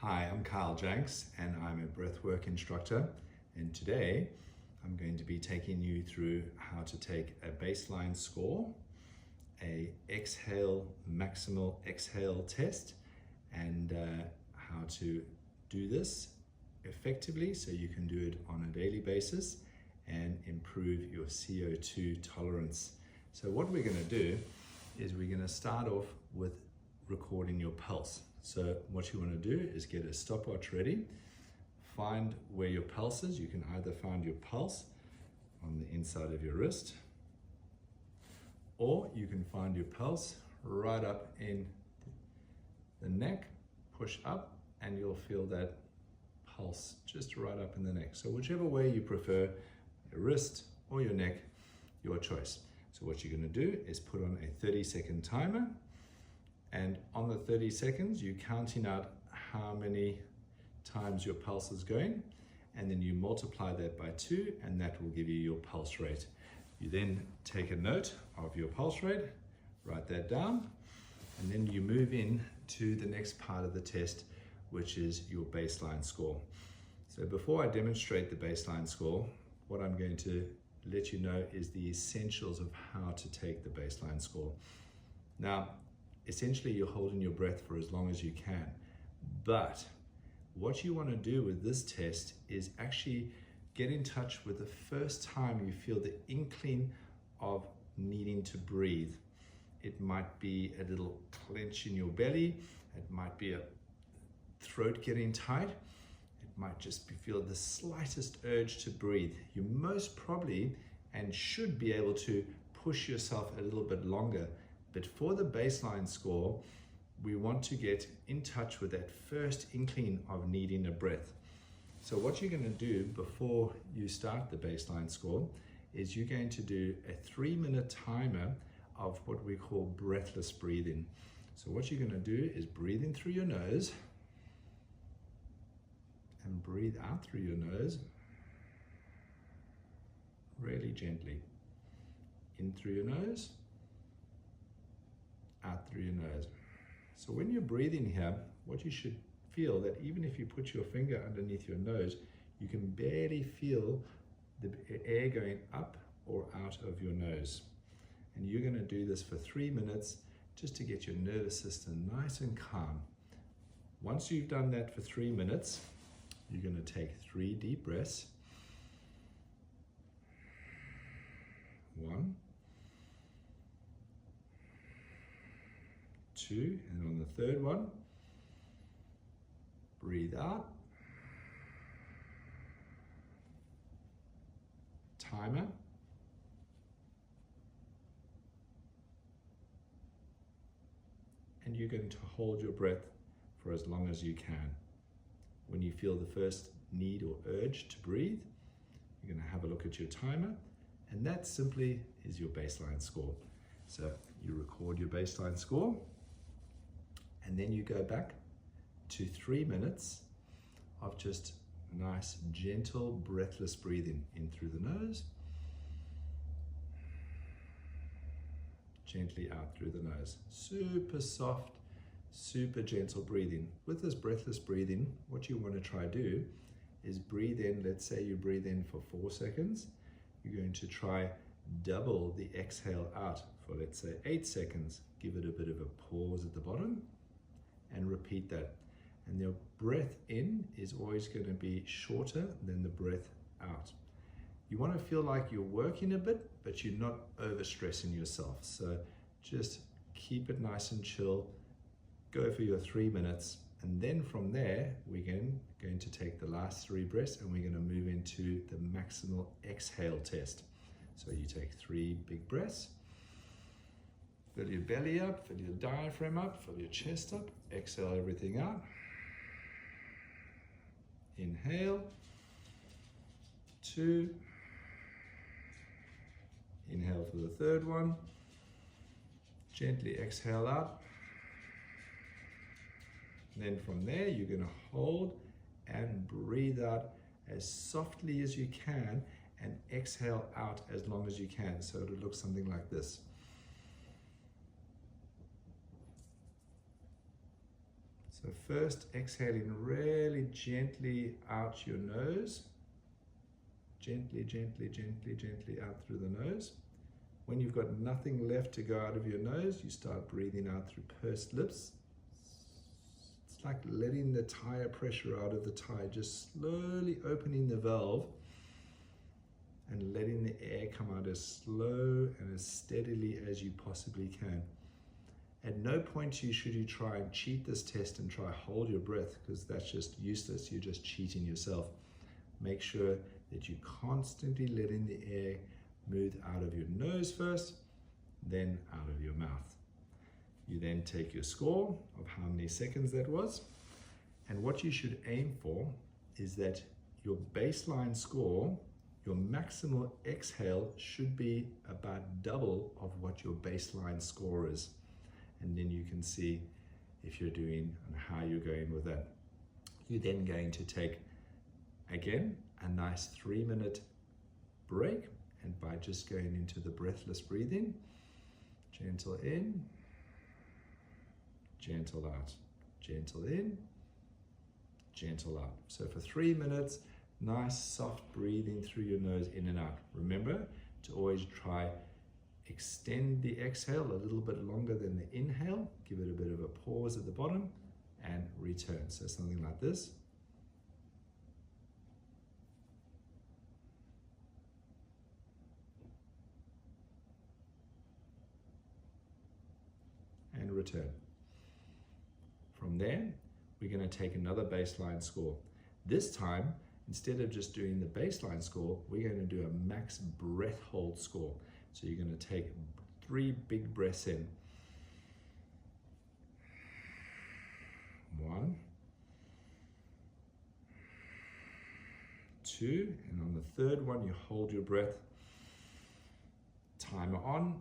Hi, I'm Kyle Jenks and I'm a breathwork instructor, and today I'm going to be taking you through how to take a baseline score, a maximal exhale test, and how to do this effectively so you can do it on a daily basis and improve your CO2 tolerance. So what we're going to do is we're going to start off with recording your pulse. So what you want to do is get a stopwatch ready, find where your pulse is. You can either find your pulse on the inside of your wrist, or you can find your pulse right up in the neck, push up, and you'll feel that pulse just right up in the neck. So whichever way you prefer, your wrist or your neck, your choice. So what you're going to do is put on a 30-second timer, and on the 30 seconds you're counting out how many times your pulse is going, and then you multiply that by 2, and that will give you your pulse rate. You then take a note of your pulse rate, write that down, and then you move in to the next part of the test, which is your baseline score. So before I demonstrate the baseline score, what I'm going to let you know is the essentials of how to take the baseline score. Now, essentially you're holding your breath for as long as you can, but what you want to do with this test is actually get in touch with the first time you feel the inkling of needing to breathe. It might be a little clench in your belly, it might be a throat getting tight, it might just feel the slightest urge to breathe. You most probably and should be able to push yourself a little bit longer, but for the baseline score, we want to get in touch with that first inkling of needing a breath. So what you're going to do before you start the baseline score is you're going to do a 3-minute timer of what we call breathless breathing. So what you're going to do is breathe in through your nose and breathe out through your nose really gently. In through your nose, out through your nose. So when you're breathing here, what you should feel that even if you put your finger underneath your nose, you can barely feel the air going up or out of your nose. And you're going to do this for 3 minutes just to get your nervous system nice and calm. Once you've done that for 3 minutes, you're going to take 3 deep breaths. 1, 2, and on the third one, breathe out. Timer. And you're going to hold your breath for as long as you can. When you feel the first need or urge to breathe, you're going to have a look at your timer, and that simply is your baseline score. So you record your baseline score, and then you go back to 3 minutes of just nice, gentle, breathless breathing in through the nose, gently out through the nose. Super soft, super gentle breathing. With this breathless breathing, what you want to try do is breathe in. Let's say you breathe in for 4 seconds. You're going to try double the exhale out for, let's say, 8 seconds. Give it a bit of a pause at the bottom and repeat that. And your breath in is always going to be shorter than the breath out. You want to feel like you're working a bit, but you're not overstressing yourself. So just keep it nice and chill. Go for your 3 minutes. And then from there, we're going to take the last 3 breaths, and we're going to move into the maximal exhale test. So you take 3 big breaths. Fill your belly up, fill your diaphragm up, fill your chest up. Exhale everything out. Inhale. 2. Inhale for the third one. Gently exhale out. Then from there, you're going to hold and breathe out as softly as you can and exhale out as long as you can. So it'll look something like this. So first, exhaling really gently out your nose. Gently, gently, gently, gently out through the nose. When you've got nothing left to go out of your nose, you start breathing out through pursed lips. It's like letting the tire pressure out of the tire, just slowly opening the valve and letting the air come out as slow and as steadily as you possibly can. At no point should you try and cheat this test and try hold your breath, because that's just useless. You're just cheating yourself. Make sure that you're constantly letting the air move out of your nose first, then out of your mouth. You then take your score of how many seconds that was, and what you should aim for is that your baseline score, your maximal exhale, should be about double of what your baseline score is. And then you can see if you're doing and how you're going with that. You're then going to take, again, a nice 3-minute break, and by just going into the breathless breathing, gentle in, gentle out, gentle in, gentle out. So for 3 minutes, nice soft breathing through your nose, in and out. Remember to always try extend the exhale a little bit longer than the inhale. Give it a bit of a pause at the bottom and return. So something like this. And return. From there, we're going to take another baseline score. This time, instead of just doing the baseline score, we're going to do a max breath hold score. So you're going to take 3 big breaths in. 1, 2, and on the 3rd one, you hold your breath. Timer on.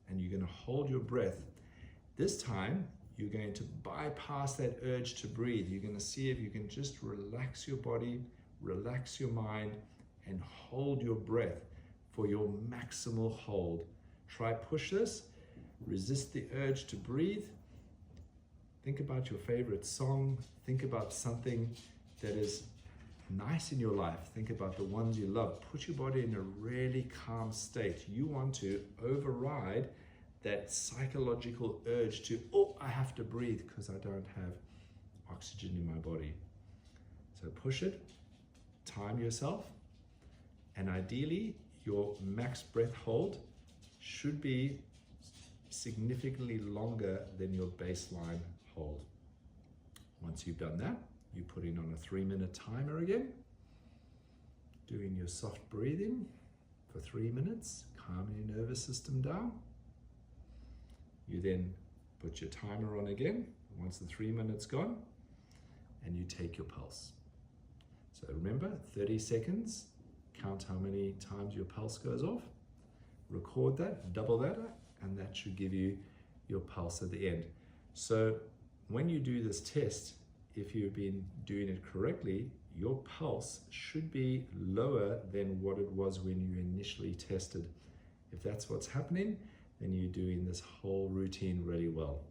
And you're going to hold your breath. This time, you're going to bypass that urge to breathe. You're going to see if you can just relax your body, relax your mind, and hold your breath for your maximal hold. Try push this, resist the urge to breathe. Think about your favorite song. Think about something that is nice in your life. Think about the ones you love. Put your body in a really calm state. You want to override that psychological urge to, oh, I have to breathe because I don't have oxygen in my body. So push it, time yourself, and ideally your max breath hold should be significantly longer than your baseline hold. Once you've done that, you put in on a 3-minute timer again, doing your soft breathing for 3 minutes, calming your nervous system down. You then put your timer on again once the 3 minutes gone, and you take your pulse. So remember, 30 seconds, count how many times your pulse goes off, record that, double that, and that should give you your pulse at the end. So when you do this test, if you've been doing it correctly, your pulse should be lower than what it was when you initially tested. If that's what's happening, then you're doing this whole routine really well.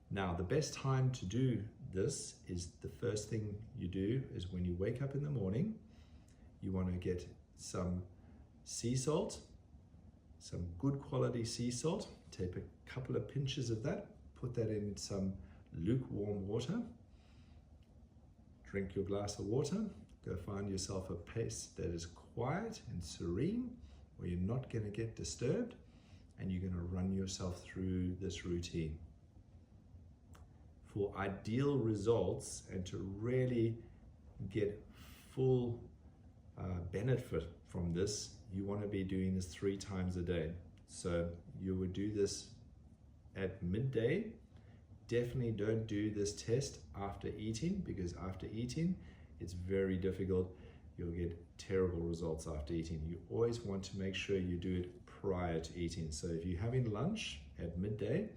Now, the best time to do this is the first thing you do is when you wake up in the morning, you want to get some sea salt, some good quality sea salt. Take a couple of pinches of that, put that in some lukewarm water. Drink your glass of water. Go find yourself a place that is quiet and serene, where you're not going to get disturbed, and you're going to run yourself through this routine. For ideal results and to really get full benefit from this, you want to be doing this 3 times a day. So you would do this at midday. Definitely don't do this test after eating, because after eating, it's very difficult. You'll get terrible results after eating. You always want to make sure you do it prior to eating. So if you're having lunch at midday,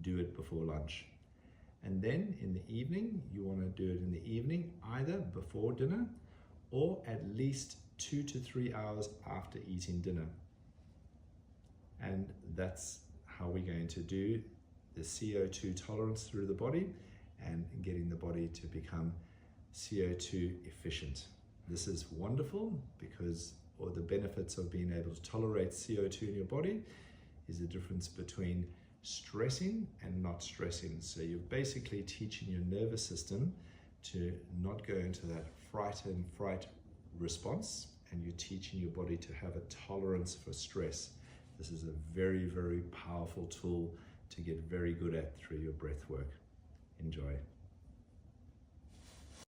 do it before lunch. And then in the evening, you want to do it in the evening, either before dinner or at least 2 to 3 hours after eating dinner. And that's how we're going to do the CO2 tolerance through the body and getting the body to become CO2 efficient. This is wonderful because all the benefits of being able to tolerate CO2 in your body is the difference between stressing and not stressing. So you're basically teaching your nervous system to not go into that fright response, and you're teaching your body to have a tolerance for stress. This is a very, very powerful tool to get very good at through your breath work. Enjoy.